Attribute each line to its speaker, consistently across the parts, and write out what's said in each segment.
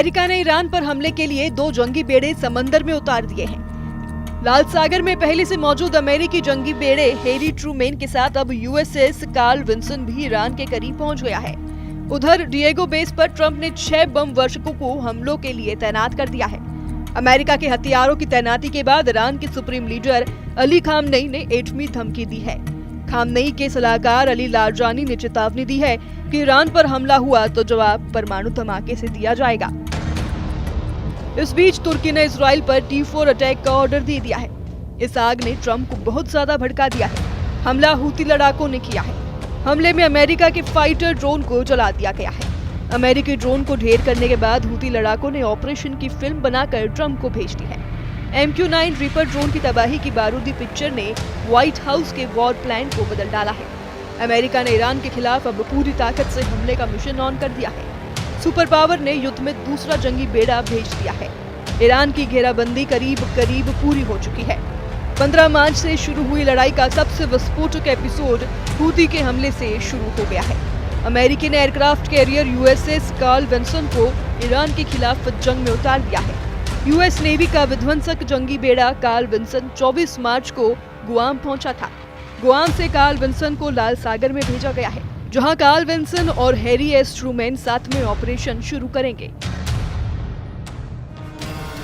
Speaker 1: America ने Iran पर हमले के लिए 2 जंगी बेड़े समंदर में उतार दिए हैं। लाल सागर में पहले से मौजूद अमेरिकी जंगी बेड़े हैरी ट्रूमैन के साथ अब यूएसएस कार्ल विंसन भी ईरान के करीब पहुंच गया है। उधर डिएगो बेस पर ट्रंप ने 6 बम वर्षकों को हमलों के लिए तैनात कर दिया है। अमेरिका के हथियारों की तैनाती के बाद ईरान के सुप्रीम लीडर अली खामनेई ने एटमी धमकी दी है। खामनेई के सलाहकार अली लारजानी ने चेतावनी दी है कि ईरान पर हमला हुआ तो जवाब परमाणु धमाके से दिया जाएगा। इस बीच तुर्की ने इजराइल पर T4 अटैक का ऑर्डर दे दिया है। इस आग ने ट्रंप को बहुत ज्यादा भड़का दिया है। हमला हूती लड़ाकों ने किया है। हमले में अमेरिका के फाइटर ड्रोन को जला दिया गया है। अमेरिकी ड्रोन को ढेर करने के बाद हूती लड़ाकों ने ऑपरेशन की फिल्म बनाकर ट्रंप को भेज दी है। MQ-9 रीपर ड्रोन की तबाही की बारूदी पिक्चर ने व्हाइट हाउस के वॉर प्लान को बदल डाला है। अमेरिका ने ईरान के खिलाफ अब पूरी ताकत से हमले का मिशन ऑन कर दिया है। सुपर पावर ने युद्ध में दूसरा जंगी बेड़ा भेज दिया है। ईरान की घेराबंदी करीब पूरी हो चुकी है। 15 मार्च से शुरू हुई लड़ाई का सबसे विस्फोटक एपिसोड हूती के हमले से शुरू हो गया है। अमेरिकी ने aircraft carrier USS Carl Vinson को ईरान के खिलाफ जंग में उतार दिया है। यूएस नेवी का विध्वंसक जंगी बेड़ा कार्ल विंसन 24 मार्च को गुआम पहुंचा था। गुआम से कार्ल विंसन को लाल सागर में भेजा गया है, जहां कार्ल विंसन और हैरी एस ट्रूमैन साथ में ऑपरेशन शुरू करेंगे।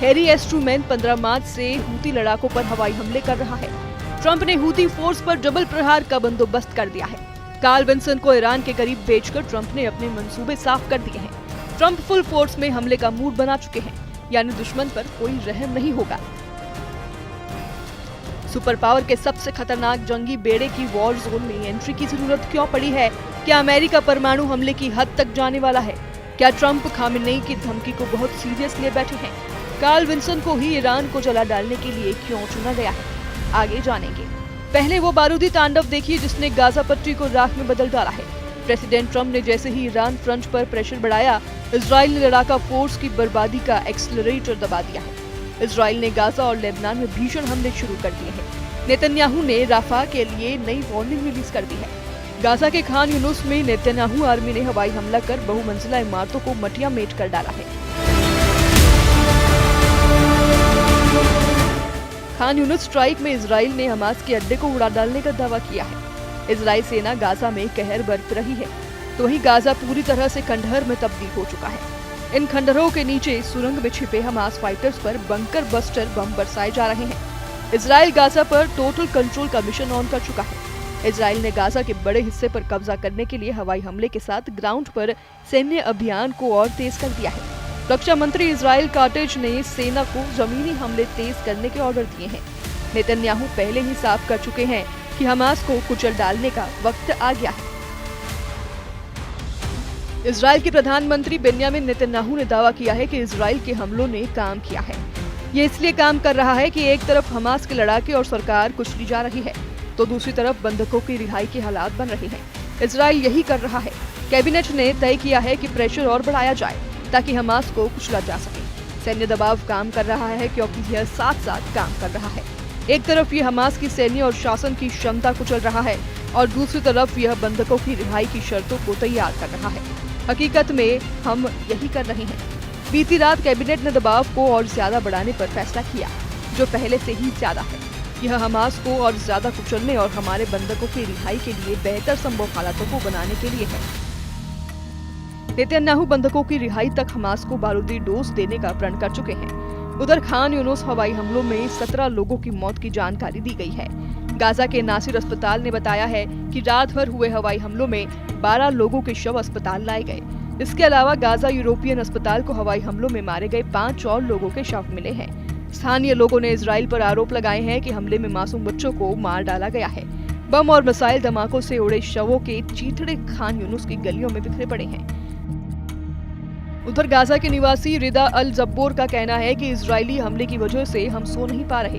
Speaker 1: हैरी एस ट्रूमैन 15 मार्च से हूती लड़ाकों पर हवाई हमले कर रहा है। ट्रंप ने हूती फोर्स पर डबल प्रहार का बंदोबस्त कर दिया है। कार्ल विंसन को ईरान के करीब भेजकर ट्रंप ने अपने मंसूबे साफ कर दिए हैं। ट्रंप फुल फोर्स में हमले का मूड बना चुके हैं, यानी दुश्मन पर कोई रहम नहीं होगा। सुपर पावर के सबसे खतरनाक जंगी बेड़े की वॉर जोन में एंट्री की जरूरत क्यों पड़ी है? क्या अमेरिका परमाणु हमले की हद तक जाने वाला है? क्या ट्रंप खामेनेई की धमकी को बहुत सीरियस ले बैठे हैं? कार्ल विंसन को ही ईरान को जला डालने के लिए क्यों चुना गया है? आगे जानेंगे। पहले वो बारूदी तांडव देखिए जिसने गाजा पट्टी को राख में बदल डाला है। प्रेसिडेंट ट्रंप ने जैसे ही ईरान फ्रंट पर प्रेशर बढ़ाया, इजराइल ने लड़ाका फोर्स की बर्बादी का एक्सेलरेटर दबा दिया है। इजराइल ने गाजा और लेबनान में भीषण हमले शुरू कर दिए हैं। नेतन्याहू ने राफा के लिए नई वार्निंग रिलीज कर दी है। गाजा के खान यूनुस में नेतन्याहू आर्मी ने हवाई हमला कर बहुमंजिला इमारतों को मटिया मेट कर डाला है। खान यूनुस स्ट्राइक में इजराइल ने हमास के अड्डे को उड़ा डालने का दावा किया है। इजराइल सेना गाजा में कहर बरत रही है, तो वहीं गाजा पूरी तरह से खंडहर में तब्दील हो चुका है। इन खंडहरों के नीचे सुरंग में छिपे हमास फाइटर्स पर बंकर बस्टर बम बरसाए जा रहे हैं। इजराइल गाजा पर टोटल कंट्रोल का मिशन ऑन कर चुका है। इजराइल ने गाजा के बड़े हिस्से पर कब्जा करने के लिए हवाई हमले के साथ ग्राउंड पर सैन्य अभियान को और तेज कर दिया है। रक्षा मंत्री इजराइल काटेज ने सेना को जमीनी हमले तेज करने के ऑर्डर दिए हैं। नेतन्याहू पहले ही साफ कर चुके हैं कि हमास को कुचल डालने का वक्त आ गया है। इजराइल के प्रधानमंत्री बेन्यामिन नेतन्याहू ने दावा किया है कि इजराइल के हमलों ने काम किया है। ये इसलिए काम कर रहा है कि एक तरफ हमास के लड़ाके और सरकार कुचली जा रही है, तो दूसरी तरफ बंधकों की रिहाई के हालात बन रहे हैं। इजराइल यही कर रहा है। कैबिनेट ने तय किया है कि प्रेशर और बढ़ाया जाए ताकि हमास को कुचला जा सके। सैन्य दबाव काम कर रहा है क्योंकि यह साथ साथ काम कर रहा है। एक तरफ यह हमास की सैन्य और शासन की क्षमता कुचल रहा है और दूसरी तरफ यह बंधकों की रिहाई की शर्तों को तैयार कर रहा है। हकीकत में हम यही कर रहे हैं। बीती रात कैबिनेट ने दबाव को और ज्यादा बढ़ाने पर फैसला किया, जो पहले से ही ज्यादा है। यह हमास को और ज्यादा कुचलने और हमारे बंधकों की रिहाई के लिए बेहतर संभव हालातों को बनाने के लिए है। नेतन्याहू बंधकों की रिहाई तक हमास को बारूदी डोज देने का प्रण कर चुके हैं। उधर खान यूनुस हवाई हमलों में 17 लोगों की मौत की जानकारी दी गई है। गाजा के नासिर अस्पताल ने बताया है कि रात भर हुए हवाई हमलों में 12 लोगों के शव अस्पताल लाए गए। इसके अलावा गाजा यूरोपियन अस्पताल को हवाई हमलों में मारे गए 5 और लोगों के शव मिले हैं। स्थानीय लोगों ने इजराइल पर आरोप लगाए हैं कि हमले में मासूम बच्चों को मार डाला गया है। बम और मिसाइल धमाकों से उड़े शवों के चीथड़े खान यूनुस की गलियों में बिखरे पड़े हैं। उधर गाजा के निवासी रिदा अल जब्बोर का कहना है कि इजरायली हमले की वजह से हम सो नहीं पा रहे,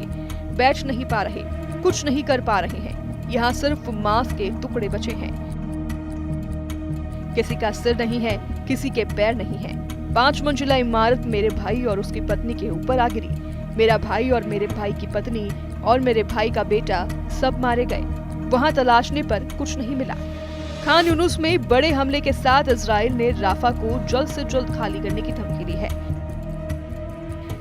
Speaker 1: बैठ नहीं पा रहे, कुछ नहीं कर पा रहे हैं। यहाँ सिर्फ मांस के टुकड़े बचे हैं। किसी का सिर नहीं है, किसी के पैर नहीं है। 5 मंजिला इमारत मेरे भाई और उसकी पत्नी के ऊपर आ गिरी। मेरा भाई और मेरे भाई की पत्नी और मेरे भाई का बेटा सब मारे गए। वहाँ तलाशने पर कुछ नहीं मिला। खान यूनुस में बड़े हमले के साथ इजराइल ने राफा को जल्द से जल्द खाली करने की धमकी दी है।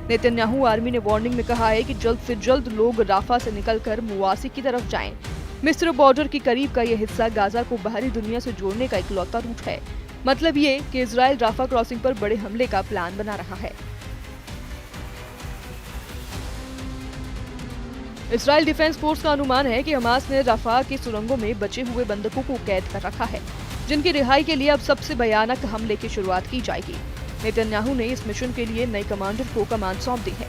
Speaker 1: नेतन्याहू आर्मी ने वार्निंग में कहा है कि जल्द से जल्द लोग राफा से निकलकर मुवासी की तरफ जाएं। मिस्र बॉर्डर के करीब का यह हिस्सा गाजा को बाहरी दुनिया से जोड़ने का इकलौता रूट है। मतलब ये कि इजराइल राफा क्रॉसिंग पर बड़े हमले का प्लान बना रहा है। इजराइल डिफेंस फोर्स का अनुमान है कि हमास ने राफा की सुरंगों में बचे हुए बंधकों को कैद कर रखा है, जिनकी रिहाई के लिए अब सबसे भयानक हमले की शुरुआत की जाएगी। नेतन्याहू ने इस मिशन के लिए नए कमांडर को कमान सौंप दी है।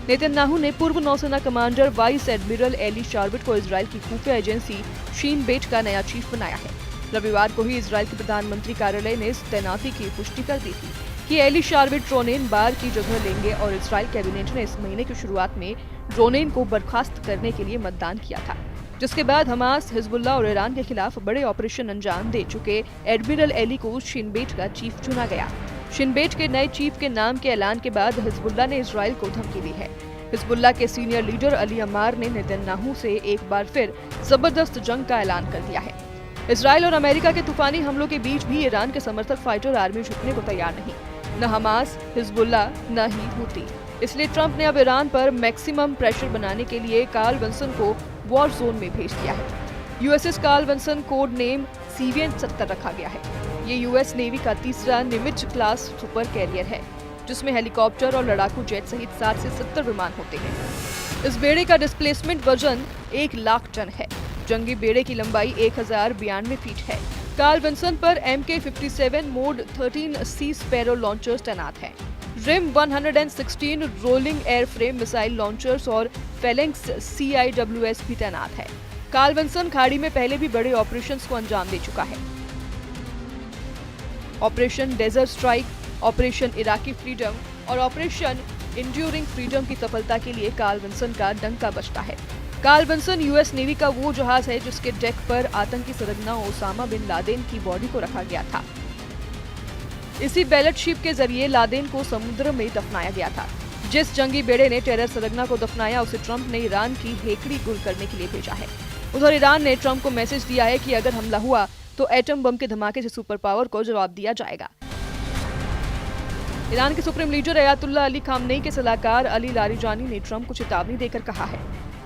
Speaker 1: नेतन्याहू ने पूर्व नौसेना कमांडर वाइस एडमिरल एली शार्विट को इजराइल की खुफिया एजेंसी शीन बेट का नया चीफ बनाया है। रविवार को ही इजराइल के प्रधानमंत्री कार्यालय ने इस तैनाती की पुष्टि कर दी थी कि एली शार्विट रोनेन बार की जगह लेंगे और इजराइल कैबिनेट ने इस महीने की शुरुआत में रोनेन को बर्खास्त करने के लिए मतदान किया था, जिसके बाद हमास, हिजबुल्लाह और ईरान के खिलाफ बड़े ऑपरेशन अंजाम दे चुके एडमिरल एली को शिनबेट का चीफ चुना गया। शिनबेट के नए चीफ के नाम के ऐलान के बाद हिजबुल्लाह ने इजराइल को धमकी दी है। हिजबुल्लाह के सीनियर लीडर अली अम्मार ने नेतन्याहू से एक बार फिर जबरदस्त जंग का ऐलान कर दिया है। इजराइल और अमेरिका के तूफानी हमलों के बीच भी ईरान के समर्थक फाइटर आर्मी झुकने को तैयार नहीं, न हमास, हिजबुल्लाह, न ही हुती। इसलिए ट्रंप ने अब ईरान पर मैक्सिमम प्रेशर बनाने के लिए कार्ल विंसन को वॉर जोन में भेज दिया है। USS Carl Vinson code name CVN-70 रखा गया है। ये यूएस नेवी का तीसरा निमित्ज क्लास सुपर कैरियर है, जिसमेम हेलीकॉप्टर और लड़ाकू जेट सहित 60 से 70 विमान होते हैं। इस बेड़े का डिस्प्लेसमेंट वजन 1 लाख टन है। जंगी बेड़े की लंबाई 1092 फीट है। कार्ल विंसन पर MK-57 mode 13C sparrow launchers तैनात हैं। RIM 116 rolling airframe missile launchers और फेलेंक्स CIWS भी तैनात है। कार्ल विंसन खाड़ी में पहले भी बड़े ऑपरेशंस को अंजाम दे चुका है। Operation desert strike, operation Iraqi freedom और ऑपरेशन इंड्यूरिंग फ्रीडम की सफलता के लिए कार्ल विंसन का डंका बजता है। कार्ल विंसन यूएस नेवी का वो जहाज है जिसके डेक पर आतंकी सरगना ओसामा बिन लादेन की बॉडी को रखा गया था। इसी बैलेट शिप के जरिए लादेन को समुद्र में दफनाया गया था। जिस जंगी बेड़े ने टेरर सरगना को दफनाया उसे ट्रंप ने ईरान की हेकड़ी गुल करने के लिए भेजा है। उधर ईरान ने ट्रंप को मैसेज दिया है कि अगर हमला हुआ तो एटम बम के धमाके से सुपर पावर को जवाब दिया जाएगा। ईरान के supreme leader Ayatollah Ali Khamenei के सलाहकार अली लारिजानी ने ट्रंप को चेतावनी देकर कहा है,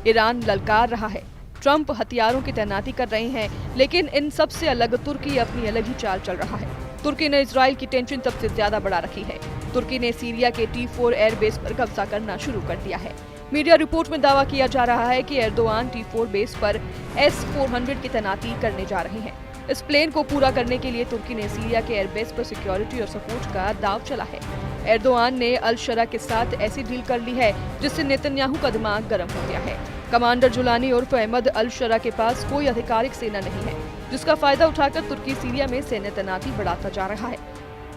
Speaker 1: ईरान ललकार रहा है, ट्रंप हथियारों की तैनाती कर रहे हैं, लेकिन इन सब से अलग तुर्की अपनी अलग ही चाल चल रहा है। तुर्की ने इजराइल की टेंशन सबसे ज्यादा बढ़ा रखी है। तुर्की ने सीरिया के T4 एयरबेस पर कब्जा करना शुरू कर दिया है। मीडिया रिपोर्ट में दावा किया जा रहा है कि एर्दोआन T4 बेस पर S-400 की तैनाती करने जा रहे हैं। इस प्लेन को पूरा करने के लिए तुर्की ने सीरिया के एयरबेस पर सिक्योरिटी और सपोर्ट का दाव चला है। एर्दोआन ने अल शरा के साथ ऐसी डील कर ली है जिससे नेतन्याहू का दिमाग गर्म हो गया है। कमांडर जुलानी उर्फ अहमद अल शरा के पास कोई आधिकारिक सेना नहीं है, जिसका फायदा उठाकर तुर्की सीरिया में सैन्य तैनाती बढ़ाता जा रहा है।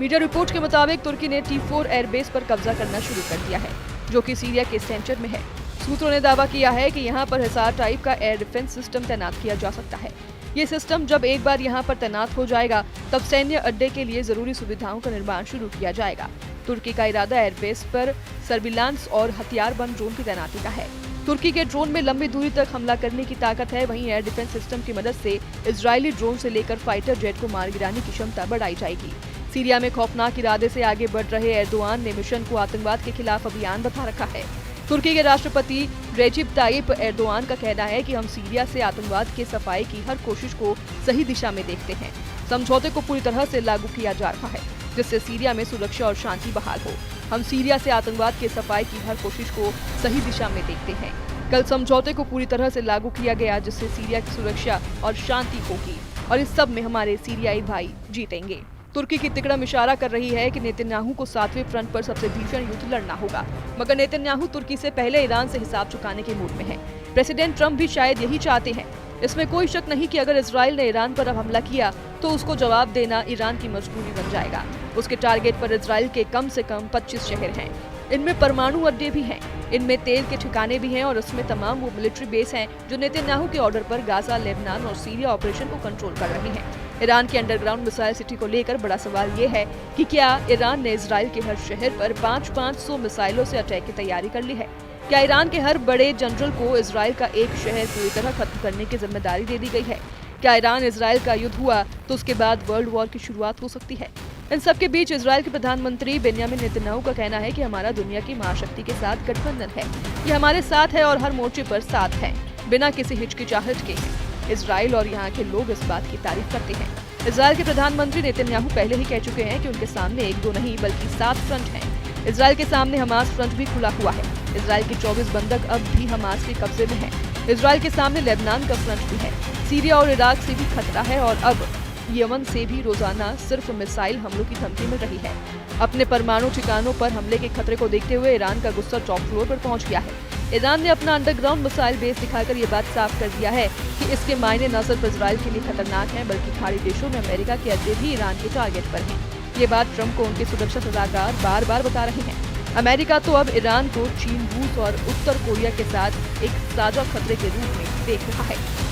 Speaker 1: मीडिया रिपोर्ट के मुताबिक तुर्की ने T4 एयरबेस पर कब्जा करना शुरू कर दिया है, जो कि सीरिया के सेंटर में है। सूत्रों ने दावा किया है कि यहाँ पर हिसार टाइप का एयर डिफेंस सिस्टम तैनात किया जा सकता है। ये सिस्टम जब एक बार यहाँ पर तैनात हो जाएगा तब सैन्य अड्डे के लिए जरूरी सुविधाओं का निर्माण शुरू किया जाएगा। तुर्की का इरादा एयरबेस पर सर्विलांस और हथियारबंद ड्रोन की तैनाती का है। तुर्की के ड्रोन में लंबी दूरी तक हमला करने की ताकत है। वहीं एयर डिफेंस सिस्टम की मदद से इजरायली ड्रोन से लेकर फाइटर जेट को मार गिराने की क्षमता बढ़ाई जाएगी। सीरिया में खौफनाक इरादे से आगे बढ़ रहे एर्दोआन ने मिशन को आतंकवाद के खिलाफ अभियान बता रखा है। तुर्की के राष्ट्रपति रेजिप ताइप एर्दोआन का कहना है कि हम सीरिया से आतंकवाद के सफाई की हर कोशिश को सही दिशा में देखते हैं। समझौते को पूरी तरह से लागू किया जा रहा है, जिससे सीरिया में सुरक्षा और शांति बहाल हो। हम सीरिया से आतंकवाद के सफाई की हर कोशिश को सही दिशा में देखते हैं। कल समझौते को पूरी तरह से लागू किया गया, जिससे सीरिया की सुरक्षा और शांति होगी और इस सब में हमारे सीरियाई भाई जीतेंगे। तुर्की की तिकड़म इशारा कर रही है कि नेतन्याहू को 7वें फ्रंट पर सबसे भीषण युद्ध लड़ना होगा, मगर नेतन्याहू तुर्की से पहले ईरान से हिसाब चुकाने के मूड में है। प्रेसिडेंट ट्रंप भी शायद यही चाहते हैं। इसमें कोई शक नहीं कि अगर इजराइल ने ईरान पर अब हमला किया तो उसको जवाब देना ईरान की मजबूरी बन जाएगा। उसके टारगेट पर इजराइल के कम से कम 25 शहर हैं। इनमें परमाणु अड्डे भी हैं, इनमें तेल के ठिकाने भी हैं और इसमें तमाम वो मिलिट्री बेस हैं जो नेतन्याहू के ऑर्डर पर गाजा, लेबनान और सीरिया ऑपरेशन को कंट्रोल कर रही हैं। ईरान की अंडरग्राउंड मिसाइल सिटी को लेकर बड़ा सवाल ये है कि क्या ईरान ने इजराइल के हर शहर पर 500 मिसाइलों से अटैक की तैयारी कर ली है? क्या ईरान के हर बड़े जनरल को इजराइल का एक शहर पूरी तरह खत्म करने की जिम्मेदारी दे दी गई है? क्या ईरान इजराइल का युद्ध हुआ तो उसके बाद वर्ल्ड वॉर की शुरुआत हो सकती है? इन सबके बीच इजराइल के प्रधानमंत्री बेंयामिन नेतन्याहू का कहना है कि हमारा दुनिया की महाशक्ति के साथ गठबंधन है। ये हमारे साथ है और हर मोर्चे पर साथ है, बिना किसी हिचकिचाहट के है। इजराइल और यहाँ के लोग इस बात की तारीफ करते हैं। इजराइल के प्रधानमंत्री नेतन्याहू पहले ही कह चुके हैं कि उनके सामने 1-2 नहीं बल्कि 7 फ्रंट हैं। इजराइल के सामने हमास फ्रंट भी खुला हुआ है। इजराइल के 24 बंधक अब भी हमास के कब्जे में हैं। इजराइल के सामने लेबनान का फ्रंट भी है। सीरिया और इराक से भी खतरा है और अब यमन से भी रोजाना सिर्फ मिसाइल हमलों की धमकी मिल रही है। अपने परमाणु ठिकानों पर हमले के खतरे को देखते हुए ईरान का गुस्सा टॉप फ्लोर पर पहुंच गया है। ईरान ने अपना अंडरग्राउंड मिसाइल बेस दिखाकर ये बात साफ कर दिया है कि इसके मायने न सिर्फ इजराइल के लिए खतरनाक हैं बल्कि खाड़ी देशों में अमेरिका के अड्डे भी ईरान के टारगेट पर हैं। ये बात ट्रंप को उनके सुरक्षा सलाहकार बार-बार बता रहे हैं। अमेरिका तो अब ईरान को चीन, रूस और उत्तर कोरिया के साथ एक साझा खतरे के रूप में देख रहा है।